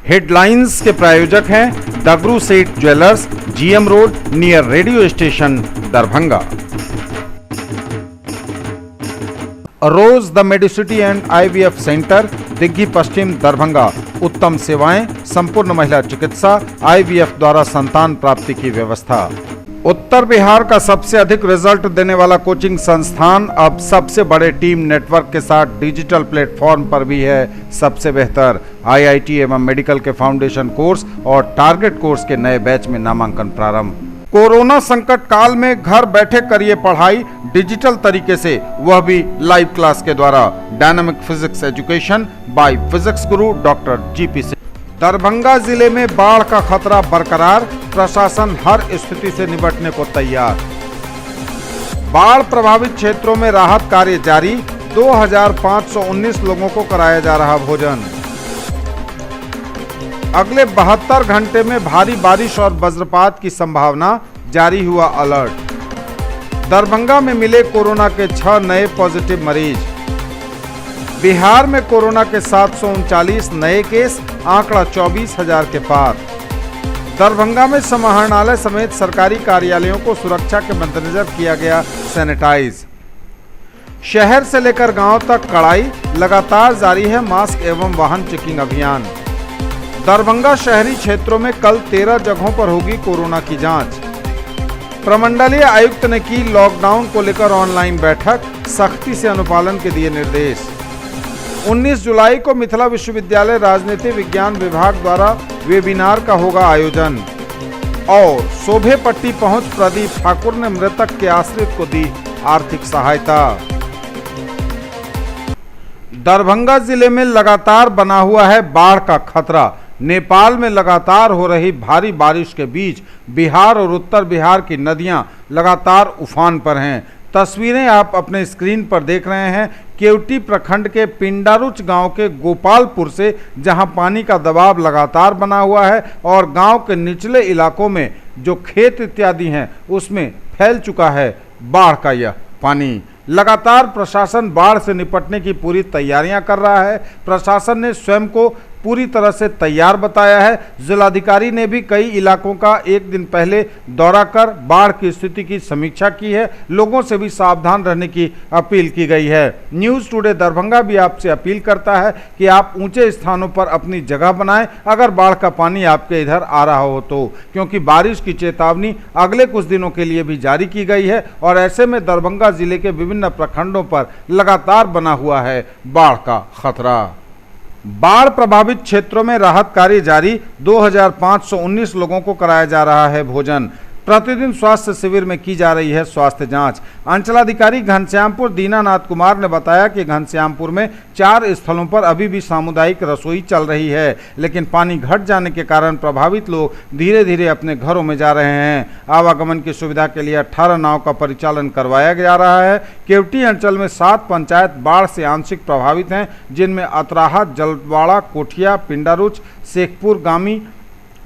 Headlines के प्रायोजक हैं Dagru Seth jewellers, GM road near radio station, Darbhanga. Rose the Medicity and IVF centre, Digghi पश्चिम, दरभंगा। उत्तम सेवाएं, संपूर्ण महिला चिकित्सा, IVF द्वारा संतान प्राप्ति की व्यवस्था। उत्तर बिहार का सबसे अधिक रिजल्ट देने वाला कोचिंग संस्थान अब सबसे बड़े टीम नेटवर्क के साथ डिजिटल प्लेटफॉर्म पर भी है सबसे बेहतर। IIT एवं मेडिकल के फाउंडेशन कोर्स और टारगेट कोर्स के नए बैच में नामांकन प्रारंभ। कोरोना संकट काल में घर बैठे करिए पढ़ाई डिजिटल तरीके से, वह भी लाइव क्लास के द्वारा। Dynamic physics education by physics Guru doctor GP Singh. Darbhanga जिले में बाढ़ का खतरा बरकरार, प्रशासन हर स्थिति से निपटने को तैयार। बाढ़ प्रभावित क्षेत्रों में राहत कार्य जारी, 2519 लोगों को कराया जा रहा भोजन। अगले 72 घंटे में भारी बारिश और वज्रपात की संभावना, जारी हुआ अलर्ट। दरभंगा में मिले कोरोना के 6 नए पॉजिटिव मरीज। बिहार में कोरोना के 739 नए केस, आंकड़ा 24,000 के पार। दरभंगा में समाहरणालय समेत सरकारी कार्यालयों को सुरक्षा के मद्देनजर किया गया सैनिटाइज। शहर से लेकर गांव तक कड़ाई, लगातार जारी है मास्क एवं वाहन चेकिंग अभियान। दरभंगा शहरी क्षेत्रों में कल 13 जगहों पर होगी कोरोना की जांच। प्रमंडलीय आयुक्त ने की लॉकडाउन को लेकर ऑनलाइन बैठक, सख्ती से अनुपालन के दिए निर्देश। 19 जुलाई को मिथिला विश्वविद्यालय राजनीति विज्ञान विभाग द्वारा वेबिनार का होगा आयोजन। और शोभे पट्टी पहुंच प्रदीप ठाकुर ने मृतक के आश्रित को दी आर्थिक सहायता। दरभंगा जिले में लगातार बना हुआ है बाढ़ का खतरा। नेपाल में लगातार हो रही भारी बारिश के बीच बिहार और उत्तर बिहार की नदियां लगातार उफान पर हैं। तस्वीरें आप अपने स्क्रीन पर देख रहे हैं केवटी प्रखंड के पिंडारुच गांव के गोपालपुर से, जहां पानी का दबाव लगातार बना हुआ है और गांव के निचले इलाकों में जो खेत इत्यादि हैं उसमें फैल चुका है बाढ़ का यह पानी। लगातार प्रशासन बाढ़ से निपटने की पूरी तैयारियां कर रहा है। प्रशासन ने स्वयं को पूरी तरह से तैयार बताया है। जिलाधिकारी ने भी कई इलाकों का एक दिन पहले दौरा कर बाढ़ की स्थिति की समीक्षा की है। लोगों से भी सावधान रहने की अपील की गई है। न्यूज़ टुडे दरभंगा भी आपसे अपील करता है कि आप ऊंचे स्थानों पर अपनी जगह बनाएं अगर बाढ़ का पानी आपके इधर आ रहा हो तो, क्योंकि बारिश की चेतावनी अगले कुछ दिनों के लिए भी जारी की गई है और ऐसे में दरभंगा जिले के विभिन्न प्रखंडों पर लगातार बना हुआ है बाढ़ का खतरा। बाढ़ प्रभावित क्षेत्रों में राहत कार्य जारी, 2519 लोगों को कराया जा रहा है भोजन। प्रतिदिन स्वास्थ्य शिविर में की जा रही है स्वास्थ्य जांच। अंचलाधिकारी घनश्यामपुर दीनानाथ कुमार ने बताया कि घनश्यामपुर में 4 स्थलों पर अभी भी सामुदायिक रसोई चल रही है, लेकिन पानी घट जाने के कारण प्रभावित लोग धीरे धीरे अपने घरों में जा रहे हैं। आवागमन की सुविधा के लिए 18 नाव का परिचालन करवाया जा रहा है। केवटी अंचल में 7 पंचायत बाढ़ से आंशिक प्रभावित हैं, जिनमें अतराहा, जलवाड़ा, कोठिया, पिंडारुच, शेखपुर गामी,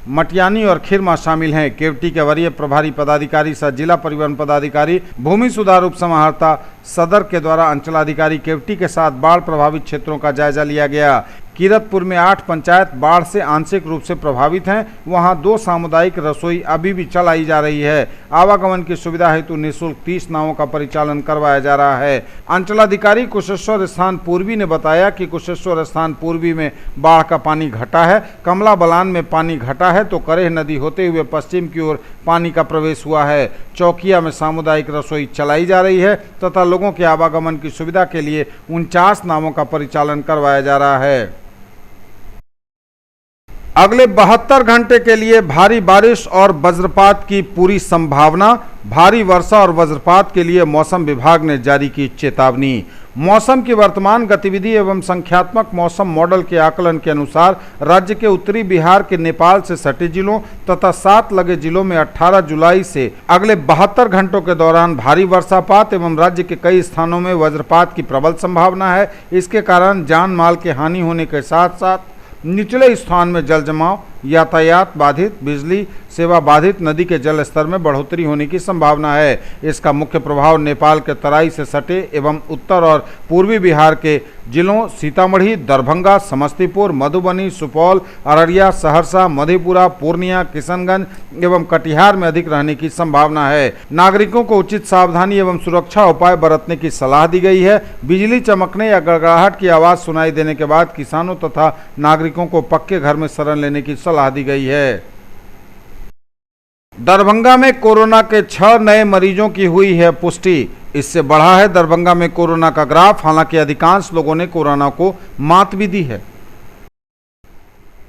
मटियानी और खिरमा शामिल हैं। केवटी के वरीय प्रभारी पदाधिकारी सह जिला परिवहन पदाधिकारी, भूमि सुधार उप समाहर्ता सदर के द्वारा अंचलाधिकारी केवटी के साथ बाढ़ प्रभावित क्षेत्रों का जायजा लिया गया। कीरतपुर में 8 पंचायत बाढ़ से आंशिक रूप से प्रभावित हैं, वहां 2 सामुदायिक रसोई अभी भी चलाई जा रही है। आवागमन की सुविधा हेतु निःशुल्क 30 नावों का परिचालन करवाया जा रहा है। अंचलाधिकारी कुशेश्वर स्थान पूर्वी ने बताया कि कुशेश्वर स्थान पूर्वी में बाढ़ का पानी घटा है। कमला बलान में पानी घटा है तो करेह नदी होते हुए पश्चिम की ओर पानी का प्रवेश हुआ है। चौकिया में सामुदायिक रसोई चलाई जा रही है तथा लोगों के आवागमन की सुविधा के लिए 49 नावों का परिचालन करवाया जा रहा है। अगले 72 घंटे के लिए भारी बारिश और वज्रपात की पूरी संभावना। भारी वर्षा और वज्रपात के लिए मौसम विभाग ने जारी की चेतावनी। मौसम की वर्तमान गतिविधि एवं संख्यात्मक मौसम मॉडल के आकलन के अनुसार राज्य के उत्तरी बिहार के नेपाल से सटे जिलों तथा 7 लगे जिलों में 18 जुलाई से अगले 72 घंटों के दौरान भारी वर्षापात एवं राज्य के कई स्थानों में वज्रपात की प्रबल संभावना है। इसके कारण जान माल के हानि होने के साथ साथ निचले स्थान में जल जमाव, यातायात बाधित, बिजली सेवा बाधित, नदी के जल स्तर में बढ़ोतरी होने की संभावना है। इसका मुख्य प्रभाव नेपाल के तराई से सटे एवं उत्तर और पूर्वी बिहार के जिलों सीतामढ़ी, दरभंगा, समस्तीपुर, मधुबनी, सुपौल, अररिया, सहरसा, मधेपुरा, पूर्णिया, किशनगंज एवं कटिहार में अधिक रहने की संभावना है। नागरिकों को उचित सावधानी एवं सुरक्षा उपाय बरतने की सलाह दी गई है। बिजली चमकने या गड़गड़ाहट की आवाज सुनाई देने के बाद किसानों तथा नागरिकों को पक्के घर में शरण लेने की सलाह दी गई है। दरभंगा में कोरोना के 6 नए मरीजों की हुई है पुष्टि। इससे बढ़ा है दरभंगा में कोरोना का ग्राफ। हालांकि अधिकांश लोगों ने कोरोना को मात भी दी है।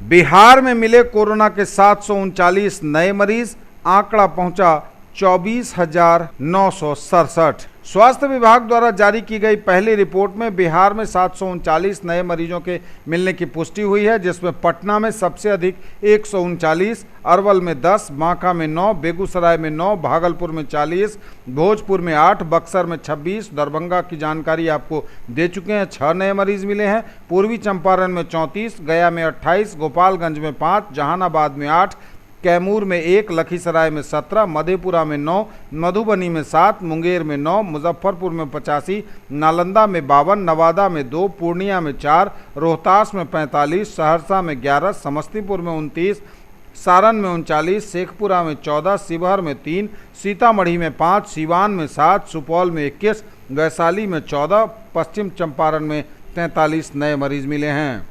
बिहार में मिले कोरोना के 739 नए मरीज, आंकड़ा पहुंचा 24,967। स्वास्थ्य विभाग द्वारा जारी की गई पहली रिपोर्ट में बिहार में 739 नए मरीजों के मिलने की पुष्टि हुई है, जिसमें पटना में सबसे अधिक 139, अरवल में 10, बांका में 9, बेगूसराय में 9, भागलपुर में 40, भोजपुर में 8, बक्सर में 26, दरभंगा की जानकारी आपको दे चुके हैं, 6 नए मरीज मिले हैं, पूर्वी चंपारण में 34, गया में 28, गोपालगंज में 5, जहानाबाद में 8, कैमूर में 1, लखीसराय में 17, मधेपुरा में 9, मधुबनी में 7, मुंगेर में 9, मुजफ्फरपुर में 85, नालंदा में 52, नवादा में 2, पूर्णिया में 4, रोहतास में 45, सहरसा में 11, समस्तीपुर में 29, सारण में 39, शेखपुरा में 14, शिवहर में 3, सीतामढ़ी में 5, सिवान में 7, सुपौल में 21, वैशाली में 14, पश्चिम चंपारण में 43 नए मरीज मिले हैं।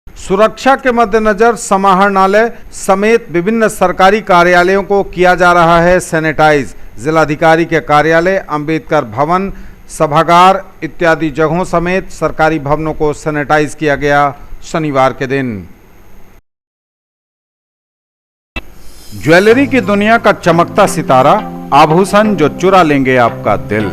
सुरक्षा के मद्देनजर समाहरणालय समेत विभिन्न सरकारी कार्यालयों को किया जा रहा है सैनिटाइज। जिलाधिकारी के कार्यालय, अंबेडकर भवन, सभागार इत्यादि जगहों समेत सरकारी भवनों को सैनिटाइज किया गया शनिवार के दिन। ज्वेलरी की दुनिया का चमकता सितारा, आभूषण जो चुरा लेंगे आपका दिल।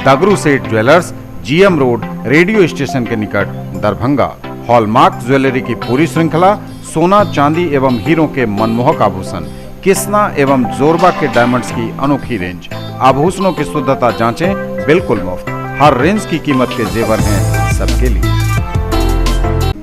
दगरू सेठ jewellers, GM road, radio station के निकट, दरभंगा। हॉलमार्क ज्वेलरी की पूरी श्रृंखला, सोना, चांदी एवं हीरों के मनमोहक आभूषण, किस्ना एवं जोरबा के डायमंड्स की अनोखी रेंज। आभूषणों की शुद्धता जांचें, बिल्कुल मुफ्त। हर रेंज की कीमत के जेवर हैं सबके लिए।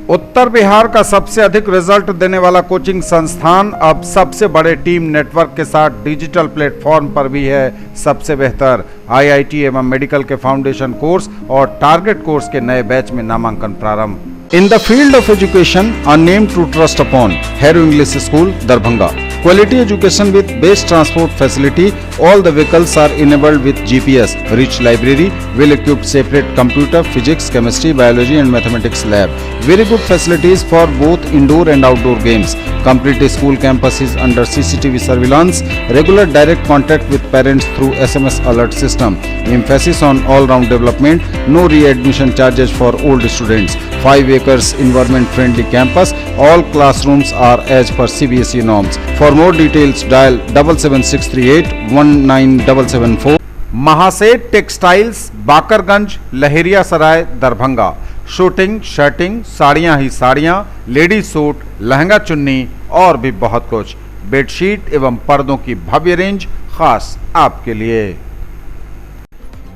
उत्तर बिहार का सबसे अधिक रिजल्ट देने वाला कोचिंग संस्थान अब सबसे बड़े टीम नेटवर्क के साथ डिजिटल प्लेटफॉर्म पर भी है सबसे बेहतर। आईआईटी एवं मेडिकल के फाउंडेशन कोर्स और टारगेट कोर्स के नए बैच में नामांकन प्रारंभ। In the field of education, a name to trust upon, Hero English School, Darbhanga. Quality education with best transport facility. All the vehicles are enabled with GPS. Rich library, well-equipped separate computer, physics, chemistry, biology and mathematics lab. Very good facilities for both indoor and outdoor games. Complete school campus is under CCTV surveillance. Regular direct contact with parents through SMS alert system. Emphasis on all-round development. No re-admission charges for old students. 5 acres environment-friendly campus. All classrooms are as per CBSE norms. For more details, dial 77638 19774. Mahaseth textiles, Bakarganj, Laheriya Sarai, Darbhanga. Shooting, shirting, साड़ियाँ ही साड़ियाँ, ladies suit, lehenga चुन्नी और भी बहुत कुछ। Bedsheet एवं पर्दों की भव्य रेंज खास आपके लिए।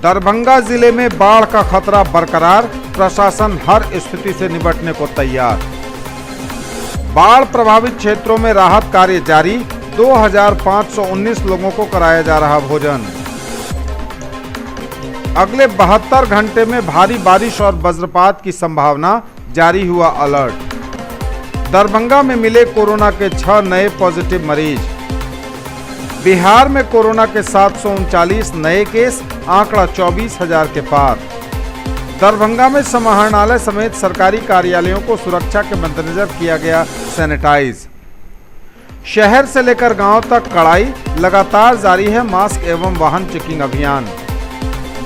दरभंगा जिले में बाढ़ का खतरा बरकरार, प्रशासन हर स्थिति से निपटने को तैयार। बाढ़ प्रभावित क्षेत्रों में राहत कार्य जारी, 2519 लोगों को कराया जा रहा भोजन। अगले 72 घंटे में भारी बारिश और वज्रपात की संभावना, जारी हुआ अलर्ट। दरभंगा में मिले कोरोना के 6 नए पॉजिटिव मरीज। बिहार में कोरोना के 739 नए केस, आंकड़ा 24,000 के पार। दरभंगा में समाहरणालय समेत सरकारी कार्यालयों को सुरक्षा के मद्देनजर किया गया सैनिटाइज। शहर से लेकर गांव तक कड़ाई, लगातार जारी है मास्क एवं वाहन चेकिंग अभियान।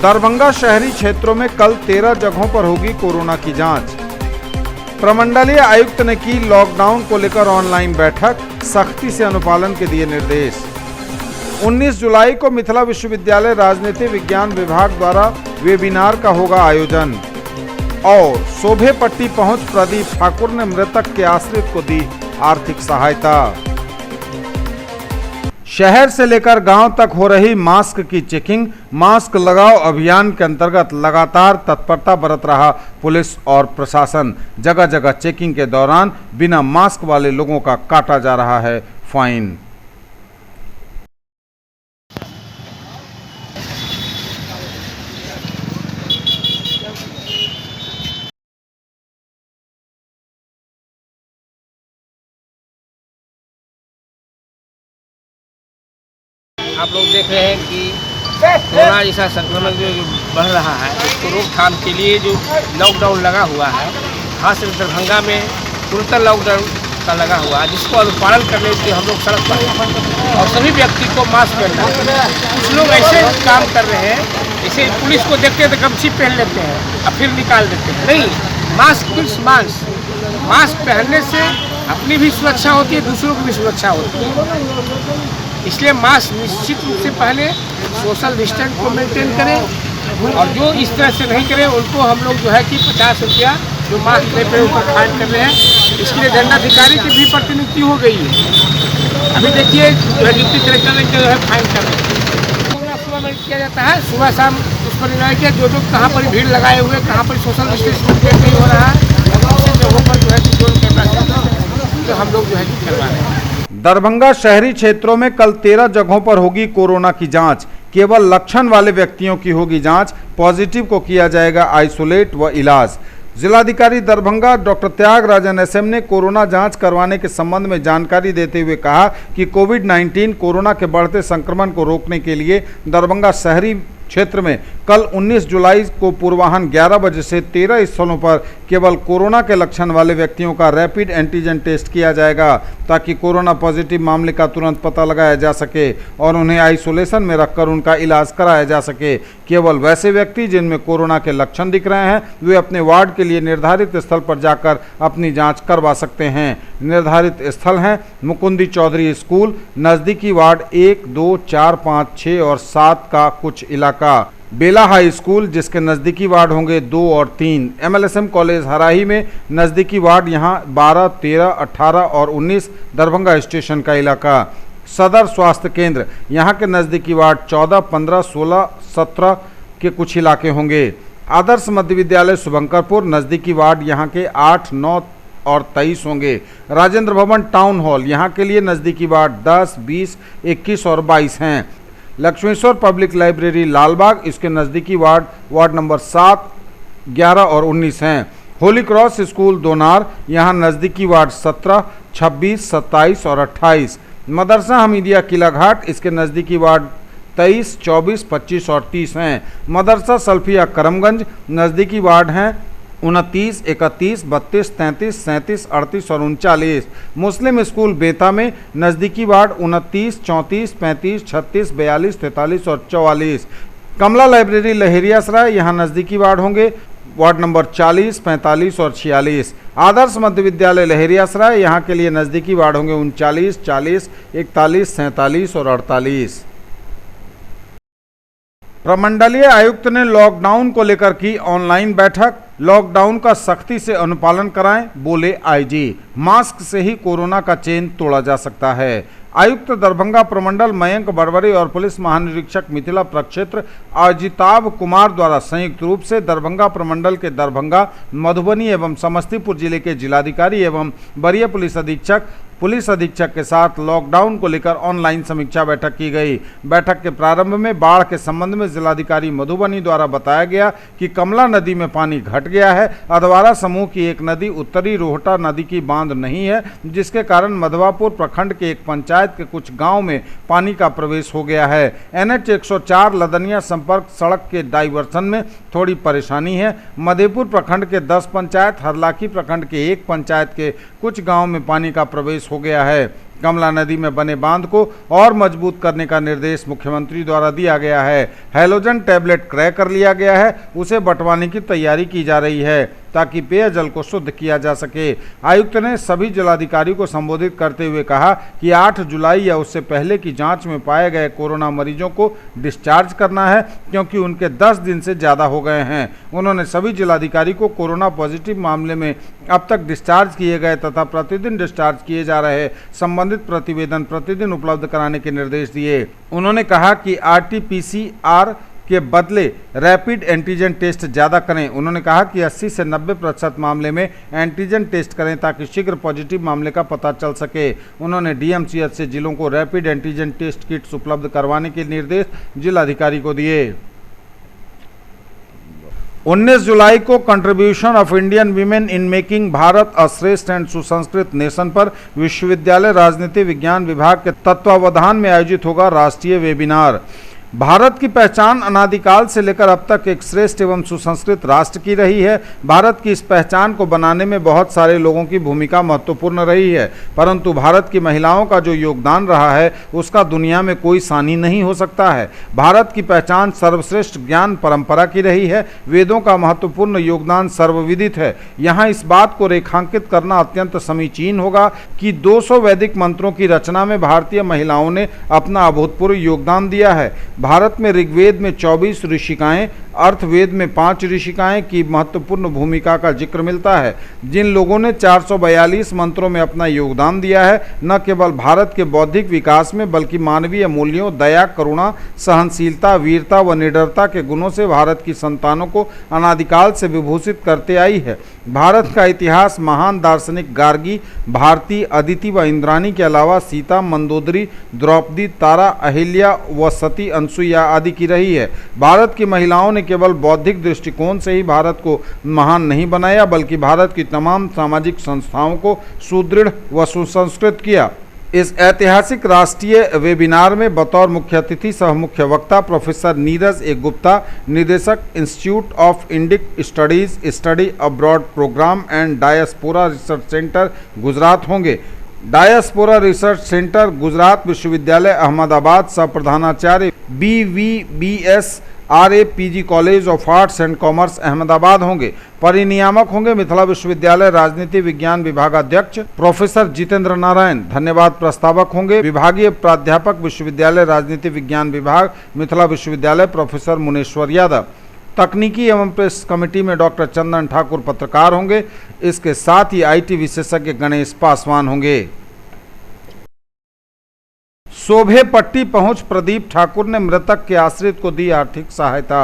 दरभंगा शहरी क्षेत्रों में कल 13 जगहों पर होगी कोरोना की जांच। प्रमंडलीय आयुक्त ने की लॉकडाउन को लेकर ऑनलाइन बैठक, सख्ती से अनुपालन के दिए निर्देश। 19 जुलाई को मिथिला विश्वविद्यालय राजनीति विज्ञान विभाग द्वारा वेबिनार का होगा आयोजन। और शोभे पट्टी पहुंच प्रदीप ठाकुर ने मृतक के आश्रित को दी आर्थिक सहायता। शहर से लेकर गांव तक हो रही मास्क की चेकिंग। मास्क लगाओ अभियान के अंतर्गत लगातार तत्परता बरत रहा पुलिस और प्रशासन। जगह जगह चेकिंग के दौरान बिना मास्क वाले लोगों का काटा जा रहा है फाइन। आप लोग देख रहे हैं कि कोरोना जैसा संक्रमण जो बढ़ रहा है, उसको रोकथाम के लिए जो लॉकडाउन लगा हुआ है, खासकर दरभंगा में तुरंत लॉकडाउन का लगा हुआ है, जिसको अनुपालन करने के लिए हम लोग सड़क पर हैं और सभी व्यक्ति को मास्क पहनना है। कुछ लोग ऐसे काम कर रहे हैं, जैसे पुलिस को देखते हैं तो गमछी पहन लेते हैं और फिर निकाल देते हैं। नहीं, मास्क फिर मास्क पहनने से अपनी भी सुरक्षा होती है, दूसरों की भी सुरक्षा होती है। इसलिए मास्क निश्चित रूप से पहले सोशल डिस्टेंस को मेंटेन करें और जो इस तरह से नहीं करें उनको हम लोग जो है कि 50 रुपया जो मास्क लेते हैं ऊपर फाइन कर रहे हैं। इसके लिए दंडाधिकारी की भी प्रतिनियुक्ति हो गई है। अभी देखिए डिप्टी कलेक्टर ने जो है फाइन कर रहे हैं। सुबह में किया जाता है, सुबह शाम उस पर निर्णय किया जो कहाँ पर भीड़ लगाए हुए, कहाँ पर सोशल डिस्टेंस मेंटेन नहीं हो रहा है, उसी जगहों पर जो है कि जोन करना चाहता है तो हम लोग जो है कि करवा रहे हैं। दरभंगा शहरी क्षेत्रों में कल 13 जगहों पर होगी कोरोना की जांच। केवल लक्षण वाले व्यक्तियों की होगी जांच। पॉजिटिव को किया जाएगा आइसोलेट व इलाज। जिलाधिकारी दरभंगा डॉक्टर त्यागराजन एसएम ने कोरोना जांच करवाने के संबंध में जानकारी देते हुए कहा कि कोविड-19 कोरोना के बढ़ते संक्रमण को रोकने के लिए दरभंगा शहरी क्षेत्र में कल 19 जुलाई को पूर्वाह्न 11 बजे से 13 स्थलों पर केवल कोरोना के लक्षण वाले व्यक्तियों का रैपिड एंटीजन टेस्ट किया जाएगा, ताकि कोरोना पॉजिटिव मामले का तुरंत पता लगाया जा सके और उन्हें आइसोलेशन में रखकर उनका इलाज कराया जा सके। केवल वैसे व्यक्ति जिनमें कोरोना के लक्षण दिख रहे हैं वे अपने वार्ड के लिए निर्धारित स्थल पर जाकर अपनी जाँच करवा सकते हैं। निर्धारित स्थल हैं मुकुंदी चौधरी स्कूल, नज़दीकी वार्ड 1, 2, 4, 5, 6 और 7 का कुछ इलाका, बेला हाई स्कूल जिसके नज़दीकी वार्ड होंगे 2 और 3, MLSM कॉलेज हराही में नज़दीकी वार्ड यहां 12, 13, 18 और 19, दरभंगा स्टेशन का इलाका, सदर स्वास्थ्य केंद्र यहां के नज़दीकी वार्ड 14, 15, 16, 17 के कुछ इलाके होंगे। आदर्श मध्य विद्यालय शुभंकरपुर नज़दीकी वार्ड यहां के 8, 9 और 23 होंगे। राजेंद्र भवन टाउन हॉल यहाँ के लिए नज़दीकी वार्ड 10, 20, 21 और 22 हैं। लक्ष्मेश्वर पब्लिक लाइब्रेरी लालबाग इसके नज़दीकी वार्ड नंबर 7, 11 और 19 हैं। होली क्रॉस स्कूल दोनार यहाँ नज़दीकी वार्ड 17, 26, 27 और 28। मदरसा हमीदिया किला घाट इसके नज़दीकी वार्ड 23, 24, 25 और 30 हैं। मदरसा सल्फिया करमगंज नज़दीकी वार्ड हैं 29, 31, 32, 33, 37, 38 और 39। मुस्लिम स्कूल बेता में नज़दीकी वार्ड 29, 34, 35, 36, 42, 43 और 44। कमला लाइब्रेरी लहेरियासराय यहाँ नज़दीकी वार्ड होंगे वार्ड नंबर 40, 45 और 46। आदर्श मध्य विद्यालय लहेरियासराय यहाँ के लिए नज़दीकी वार्ड होंगे 39, 40, 41, 47 और 48। प्रमंडलीय आयुक्त ने लॉकडाउन को लेकर की ऑनलाइन बैठक। लॉकडाउन का सख्ती से अनुपालन कराएं, बोले आईजी। मास्क से ही कोरोना का चेन तोड़ा जा सकता है। आयुक्त दरभंगा प्रमंडल मयंक बरवरे और पुलिस महानिरीक्षक मिथिला प्रक्षेत्र अजिताभ कुमार द्वारा संयुक्त रूप से दरभंगा प्रमंडल के दरभंगा, मधुबनी एवं समस्तीपुर जिले के जिलाधिकारी एवं वरीय पुलिस अधीक्षक के साथ लॉकडाउन को लेकर ऑनलाइन समीक्षा बैठक की गई। बैठक के प्रारंभ में बाढ़ के संबंध में जिलाधिकारी मधुबनी द्वारा बताया गया कि कमला नदी में पानी घट गया है। अधवारा समूह की एक नदी उत्तरी रोहटा नदी की बांध नहीं है, जिसके कारण मधवापुर प्रखंड के एक पंचायत के कुछ गांव में पानी का प्रवेश हो गया है। NH 104 लदनिया संपर्क सड़क के डाइवर्सन में थोड़ी परेशानी है। मधेपुर प्रखंड के 10 पंचायत, हरलाखी प्रखंड के एक पंचायत के कुछ गाँव में पानी का प्रवेश हो गया है। कमला नदी में बने बांध को और मजबूत करने का निर्देश मुख्यमंत्री द्वारा दिया गया है। हैलोजन टैबलेट क्रय कर लिया गया है, उसे बंटवाने की तैयारी की जा रही है। ताकि पेयजल को शुद्ध किया जा सके। आयुक्त ने सभी जिलाधिकारी को संबोधित करते हुए कहा कि 8 जुलाई या उससे पहले की जांच में पाए गए कोरोना मरीजों को डिस्चार्ज करना है, क्योंकि उनके 10 दिन से ज़्यादा हो गए हैं। उन्होंने सभी जिलाधिकारी को कोरोना पॉजिटिव मामले में अब तक डिस्चार्ज किए गए तथा प्रतिदिन डिस्चार्ज किए जा रहे संबंधित प्रतिवेदन प्रतिदिन उपलब्ध कराने के निर्देश दिए। उन्होंने कहा कि RT-PCR के बदले रैपिड एंटीजन टेस्ट ज़्यादा करें। उन्होंने कहा कि 80 से 90% मामले में एंटीजन टेस्ट करें ताकि शीघ्र पॉजिटिव मामले का पता चल सके। उन्होंने DMCH से जिलों को रैपिड एंटीजन टेस्ट किट्स उपलब्ध करवाने के निर्देश जिलाधिकारी को दिए। 19 जुलाई को contribution of Indian women in making Bharat अ श्रेष्ठ एंड सुसंस्कृत नेशन पर विश्वविद्यालय राजनीति विज्ञान विभाग के तत्वावधान में आयोजित होगा राष्ट्रीय वेबिनार। भारत की पहचान अनादिकाल से लेकर अब तक एक श्रेष्ठ एवं सुसंस्कृत राष्ट्र की रही है। भारत की इस पहचान को बनाने में बहुत सारे लोगों की भूमिका महत्वपूर्ण रही है, परंतु भारत की महिलाओं का जो योगदान रहा है उसका दुनिया में कोई सानी नहीं हो सकता है। भारत की पहचान सर्वश्रेष्ठ ज्ञान परंपरा की रही है। वेदों का महत्वपूर्ण योगदान सर्वविदित है। यहाँ इस बात को रेखांकित करना अत्यंत समीचीन होगा कि 200 वैदिक मंत्रों की रचना में भारतीय महिलाओं ने अपना अभूतपूर्व योगदान दिया है। भारत में ऋग्वेद में 24 ऋषिकाएं, अर्थवेद में 5 ऋषिकाएं की महत्वपूर्ण भूमिका का जिक्र मिलता है। जिन लोगों ने 442 मंत्रों में अपना योगदान दिया है, न केवल भारत के बौद्धिक विकास में बल्कि मानवीय मूल्यों, दया, करुणा, सहनशीलता, वीरता व निडरता के गुणों से भारत की संतानों को अनादिकाल से विभूषित करते आई है। भारत का इतिहास महान दार्शनिक गार्गी, भारती, अदिति व इंद्राणी के अलावा सीता, मंदोदरी, द्रौपदी, तारा, अहिल्या व सती, अनसुईया आदि की रही है। भारत की महिलाओं ने केवल बौद्धिक दृष्टिकोण से ही भारत को महान नहीं बनाया, बल्कि भारत की तमाम सामाजिक संस्थाओं को सुदृढ़ व सुसंस्कृत किया। इस ऐतिहासिक राष्ट्रीय वेबिनार में बतौर मुख्य अतिथि सह मुख्य वक्ता प्रोफेसर नीरज ए गुप्ता, निदेशक institute of Indic studies, study abroad programme and diaspora research centre Gujarat होंगे। डायस्पोरा रिसर्च सेंटर गुजरात विश्वविद्यालय अहमदाबाद सह प्रधानाचार्य BVBS RAPG college of arts and commerce Ahmedabad होंगे। परिनियामक होंगे मिथिला विश्वविद्यालय राजनीति विज्ञान विभागाध्यक्ष प्रोफेसर जितेंद्र नारायण। धन्यवाद प्रस्तावक होंगे विभागीय प्राध्यापक विश्वविद्यालय राजनीति विज्ञान विभाग मिथिला विश्वविद्यालय प्रोफेसर मुनेश्वर यादव। तकनीकी एवं प्रेस कमेटी में डॉक्टर चंदन ठाकुर पत्रकार होंगे। इसके साथ ही IT विशेषज्ञ गणेश पासवान होंगे। शोभे पट्टी पहुंच प्रदीप ठाकुर ने मृतक के आश्रित को दी आर्थिक सहायता।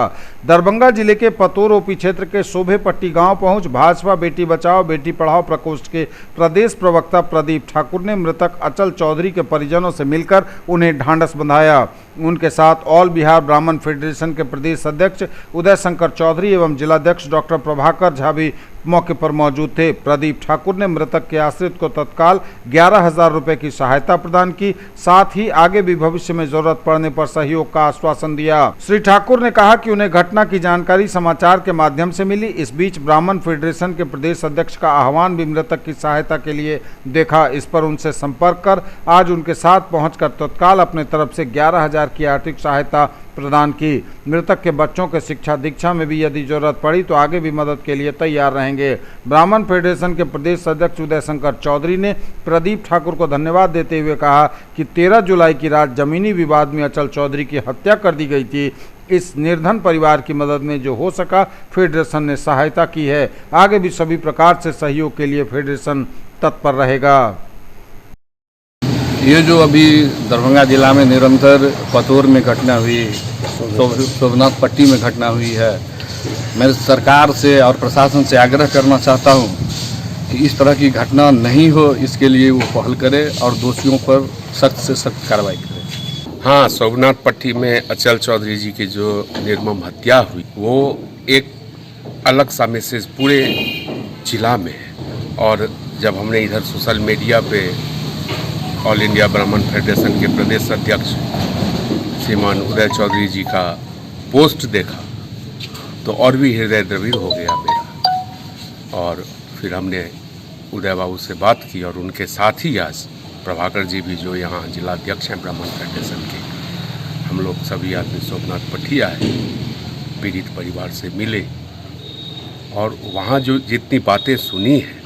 दरभंगा जिले के पतोर ओपी क्षेत्र के शोभे पट्टी गांव पहुंच भाजपा बेटी बचाओ बेटी पढ़ाओ प्रकोष्ठ के प्रदेश प्रवक्ता प्रदीप ठाकुर ने मृतक अचल चौधरी के परिजनों से मिलकर उन्हें ढांढस बंधाया। उनके साथ ऑल बिहार ब्राह्मण फेडरेशन के प्रदेश अध्यक्ष उदय शंकर चौधरी एवं जिलाध्यक्ष डॉक्टर प्रभाकर झा भी मौके पर मौजूद थे। प्रदीप ठाकुर ने मृतक के आश्रित को तत्काल 11,000 रुपये की सहायता प्रदान की, साथ ही आगे भी भविष्य में जरूरत पड़ने पर सहयोग का आश्वासन दिया। श्री ठाकुर ने कहा कि उन्हें घटना की जानकारी समाचार के माध्यम से मिली। इस बीच ब्राह्मण फेडरेशन के प्रदेश अध्यक्ष का आह्वान भी मृतक की सहायता के लिए देखा। इस पर उनसे संपर्क कर आज उनके साथ पहुंचकर तत्काल अपने तरफ से 11,000 की आर्थिक सहायता प्रदान की। मृतक के बच्चों के शिक्षा दीक्षा में भी यदि जरूरत पड़ी तो आगे भी मदद के लिए तैयार रहेंगे। ब्राह्मण फेडरेशन के प्रदेश अध्यक्ष उदय शंकर चौधरी ने प्रदीप ठाकुर को धन्यवाद देते हुए कहा कि 13 जुलाई की रात जमीनी विवाद में अचल चौधरी की हत्या कर दी गई थी। इस निर्धन परिवार की मदद में जो हो सका फेडरेशन ने सहायता की है। आगे भी सभी प्रकार से सहयोग के लिए फेडरेशन तत्पर रहेगा। ये जो अभी दरभंगा जिला में निरंतर पतोर में घटना हुई, शोभनाथ पट्टी में घटना हुई है, मैं सरकार से और प्रशासन से आग्रह करना चाहता हूँ कि इस तरह की घटना नहीं हो, इसके लिए वो पहल करे और दोषियों पर सख्त से सख्त कार्रवाई करे। हाँ, शोभनाथ पट्टी में अचल चौधरी जी की जो निर्मम हत्या हुई वो एक अलग सा मैसेज पूरे जिला में है। और जब हमने इधर सोशल मीडिया पे ऑल इंडिया ब्राह्मण फेडरेशन के प्रदेश अध्यक्ष श्रीमान उदय चौधरी जी का पोस्ट देखा तो और भी हृदय द्रवित हो गया मेरा। और फिर हमने उदय बाबू से बात की और उनके साथ ही आज प्रभाकर जी भी जो यहाँ जिलाध्यक्ष हैं ब्राह्मण फेडरेशन के, हम लोग सभी आदमी शोभनाथ पट्टी आए, पीड़ित परिवार से मिले और वहाँ जो जितनी बातें सुनी हैं,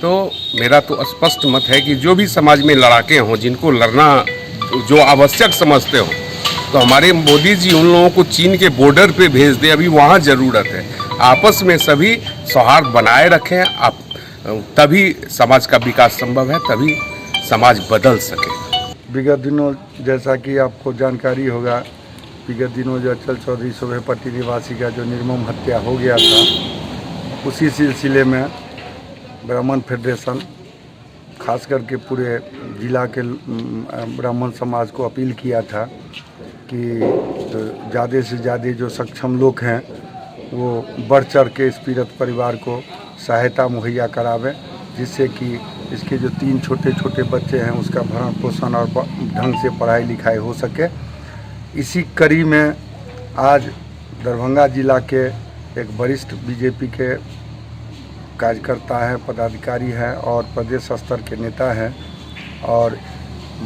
तो मेरा तो स्पष्ट मत है कि जो भी समाज में लड़ाके हों, जिनको लड़ना जो आवश्यक समझते हो, तो हमारे मोदी जी उन लोगों को चीन के बॉर्डर पे भेज दे। अभी वहाँ ज़रूरत है। आपस में सभी सौहार्द बनाए रखें, आप तभी समाज का विकास संभव है, तभी समाज बदल सके। विगत दिनों जैसा कि आपको जानकारी होगा, विगत दिनों जो अचल चौधरी शोभेपट्टी निवासी का जो निर्मम हत्या हो गया था, उसी सिलसिले में ब्राह्मण फेडरेशन खास करके पूरे जिला के ब्राह्मण समाज को अपील किया था कि ज़्यादा से ज़्यादा जो सक्षम लोग हैं वो बढ़ चढ़ के इस पीड़ित परिवार को सहायता मुहैया करावें, जिससे कि इसके जो 3 छोटे छोटे बच्चे हैं उसका भरण पोषण और ढंग से पढ़ाई लिखाई हो सके। इसी कड़ी में आज दरभंगा जिला के एक वरिष्ठ बीजेपी के कार्यकर्ता हैं, पदाधिकारी हैं और प्रदेश स्तर के नेता हैं, और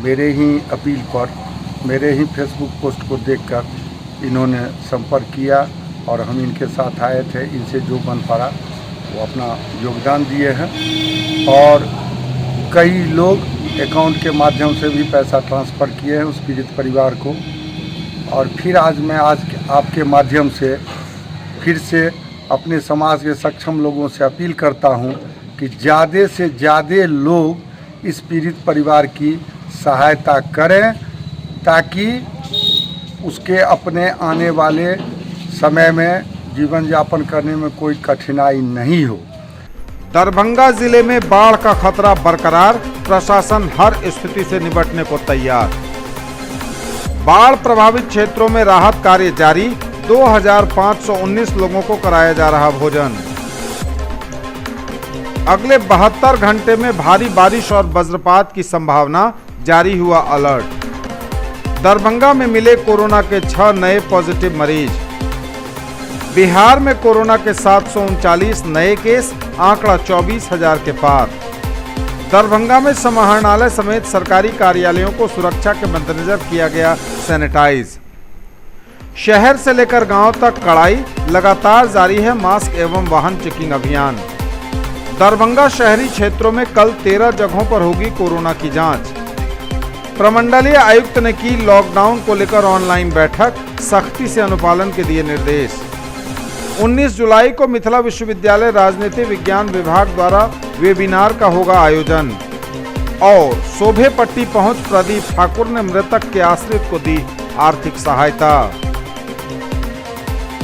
मेरे ही अपील पर, मेरे ही फेसबुक पोस्ट को देखकर इन्होंने संपर्क किया और हम इनके साथ आए थे। इनसे जो बन पड़ा वो अपना योगदान दिए हैं, और कई लोग अकाउंट के माध्यम से भी पैसा ट्रांसफ़र किए हैं उस पीड़ित परिवार को। और फिर आज मैं आपके माध्यम से फिर से अपने समाज के सक्षम लोगों से अपील करता हूं कि ज़्यादा से ज़्यादा लोग इस पीड़ित परिवार की सहायता करें, ताकि उसके अपने आने वाले समय में जीवन यापन करने में कोई कठिनाई नहीं हो। दरभंगा जिले में बाढ़ का खतरा बरकरार, प्रशासन हर स्थिति से निपटने को तैयार। बाढ़ प्रभावित क्षेत्रों में राहत कार्य जारी, 2519 लोगों को कराया जा रहा भोजन। अगले 72 घंटे में भारी बारिश और वज्रपात की संभावना, जारी हुआ अलर्ट। दरभंगा में मिले कोरोना के 6 नए पॉजिटिव मरीज। बिहार में कोरोना के 739 नए केस, आंकड़ा 24,000 के पार। दरभंगा में समाहरणालय समेत सरकारी कार्यालयों को सुरक्षा के मद्देनजर किया गया सैनिटाइज। शहर से लेकर गांव तक कड़ाई, लगातार जारी है मास्क एवं वाहन चेकिंग अभियान। दरभंगा शहरी क्षेत्रों में कल 13 जगहों पर होगी कोरोना की जांच। प्रमंडलीय आयुक्त ने की लॉकडाउन को लेकर ऑनलाइन बैठक, सख्ती से अनुपालन के दिए निर्देश। 19 जुलाई को मिथिला विश्वविद्यालय राजनीति विज्ञान विभाग द्वारा वेबिनार का होगा आयोजन। और शोभेपट्टी पहुंच प्रदीप ठाकुर ने मृतक के आश्रित को दी आर्थिक सहायता।